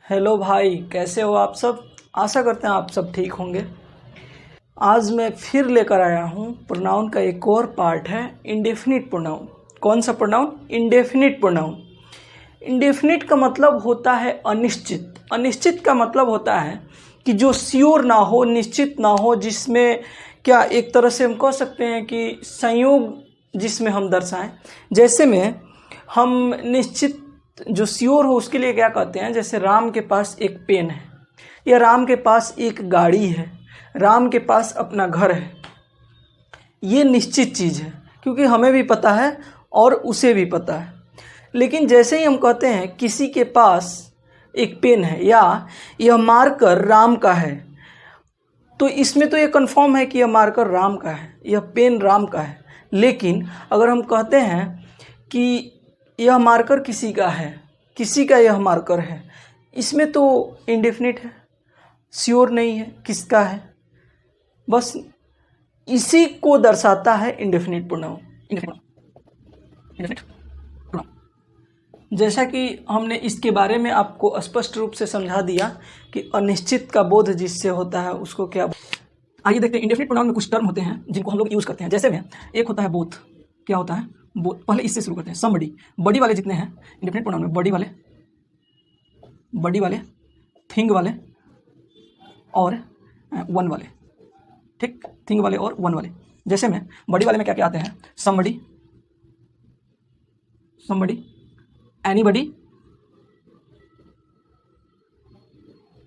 Hello भाई, कैसे हो आप सब। आशा करते हैं आप सब ठीक होंगे। आज मैं फिर लेकर आया हूँ प्रोनाउन का एक और पार्ट है, इंडेफिनिट प्रोनाउन। कौन सा प्रोनाउन? Indefinite pronoun. इंडेफिनिट का मतलब होता है अनिश्चित। अनिश्चित का मतलब होता है कि जो श्योर ना हो, निश्चित ना हो, जिसमें क्या एक तरह से हम कह सकते हैं कि संयोग जिसमें हम दर्शाएं। जैसे में हम निश्चित जो श्योर हो उसके लिए क्या कहते हैं, जैसे राम के पास एक पेन है, या राम के पास एक गाड़ी है, राम के पास अपना घर है। ये निश्चित चीज़ है क्योंकि हमें भी पता है और उसे भी पता है। लेकिन जैसे ही हम कहते हैं किसी के पास एक पेन है या यह मार्कर राम का है, तो इसमें तो ये कंफर्म है कि यह मार्कर राम का है, यह पेन राम का है। लेकिन अगर हम कहते हैं कि यह मार्कर किसी का है, किसी का यह मार्कर है, इसमें तो इंडेफिनिट है, श्योर नहीं है किसका है। बस इसी को दर्शाता है इंडेफिनिट प्रोनाउन। इंडेफिनिट प्रोनाउन, जैसा कि हमने इसके बारे में आपको स्पष्ट रूप से समझा दिया कि अनिश्चित का बोध जिससे होता है उसको क्या। आइए देखते हैं इंडेफिनिट प्रोनाउन में कुछ टर्म होते हैं जिनको हम लोग यूज़ करते हैं। जैसे में एक होता है बोथ। क्या होता है? बोथ। पहले इससे शुरू करते हैं। समबडी, बड़ी वाले जितने हैं इंडेफिनिट प्रोनाउन में, बड़ी वाले, थिंग वाले और वन वाले। ठीक, थिंग वाले और वन वाले। जैसे में बड़ी वाले में क्या क्या आते हैं? Somebody, anybody,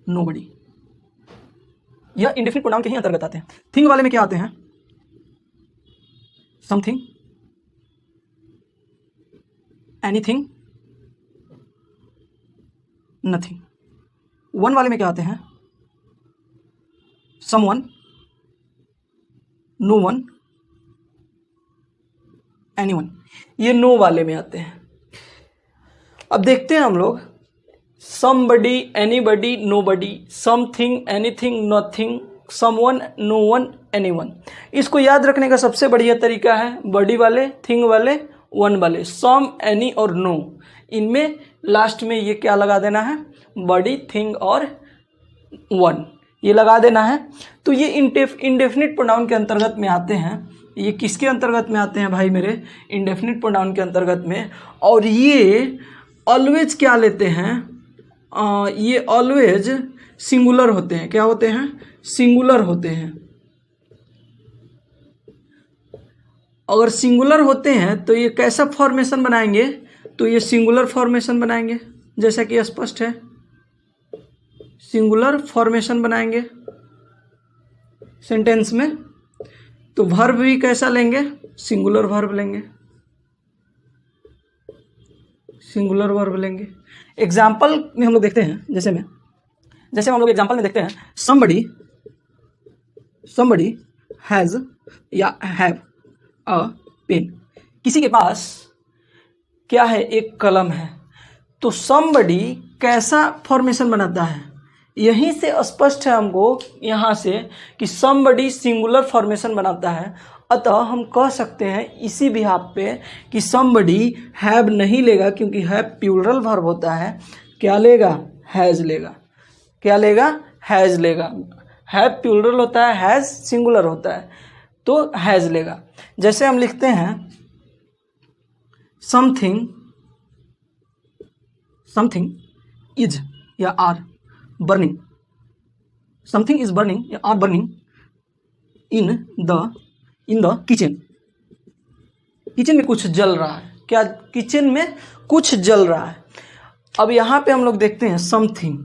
nobody. यह इंडेफिनिट प्रोनाउन के ही अंतर्गत आते हैं। थिंग वाले में क्या आते हैं? Something, anything, nothing. वन वाले में क्या आते हैं? Someone, no one, anyone. ये नो वाले में आते हैं। अब देखते हैं हम लोग somebody, anybody, nobody, something, anything, nothing, someone, no one, anyone. इसको याद रखने का सबसे बढ़िया तरीका है बड़ी वाले, थिंग वाले, वन वाले, सम, एनी और नो। इनमें लास्ट में ये क्या लगा देना है? बड़ी, थिंग और वन, ये लगा देना है। तो ये इंडेफिनिट प्रोनाउन के अंतर्गत में आते हैं। ये किसके अंतर्गत में आते हैं भाई मेरे? इंडेफिनिट प्रोनाउन के अंतर्गत में। और ये ऑलवेज क्या लेते हैं? ये ऑलवेज सिंगुलर होते हैं। क्या होते हैं? सिंगुलर होते हैं। अगर सिंगुलर होते हैं तो ये कैसा फॉर्मेशन बनाएंगे? तो ये सिंगुलर फॉर्मेशन बनाएंगे, जैसा कि स्पष्ट है, सिंगुलर फॉर्मेशन बनाएंगे सेंटेंस में। तो वर्ब भी कैसा लेंगे? सिंगुलर वर्ब लेंगे, सिंगुलर वर्ब लेंगे। एग्जाम्पल में हम लोग देखते हैं, जैसे हम लोग एग्जाम्पल में देखते हैं somebody हैज़ या हैव अ पेन। किसी के पास क्या है? एक कलम है। तो somebody कैसा फॉर्मेशन बनाता है? यहीं से स्पष्ट है हमको यहाँ से कि somebody सिंगुलर फॉर्मेशन बनाता है। अतः हम कह सकते हैं इसी बिहाफ पे कि somebody हैव नहीं लेगा, क्योंकि हैव प्लूरल वर्ब होता है। क्या लेगा? हैज़ लेगा। क्या लेगा? हैज़ लेगा। हैव प्लूरल होता है, हैज़ सिंगुलर होता है, तो हैज़ लेगा। जैसे हम लिखते हैं समथिंग इज या are burning, something is burning या are burning in the kitchen. Kitchen में कुछ जल रहा है। क्या? किचन में कुछ जल रहा है। अब यहाँ पे हम लोग देखते हैं समथिंग।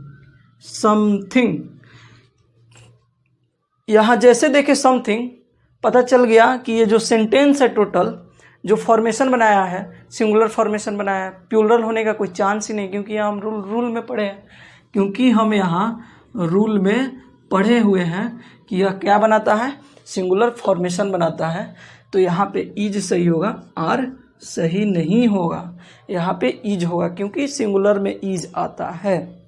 यहाँ जैसे देखे समथिंग, पता चल गया कि ये जो सेंटेंस है टोटल जो फॉर्मेशन बनाया है, सिंगुलर फॉर्मेशन बनाया है। प्लूरल होने का कोई चांस ही नहीं, क्योंकि यहाँ हम रूल में पढ़े हैं, क्योंकि हम यहाँ रूल में पढ़े हुए हैं कि यह क्या बनाता है? सिंगुलर फॉर्मेशन बनाता है। तो यहाँ पे इज सही होगा, आर सही नहीं होगा। यहाँ पे इज होगा क्योंकि सिंगुलर में इज आता है।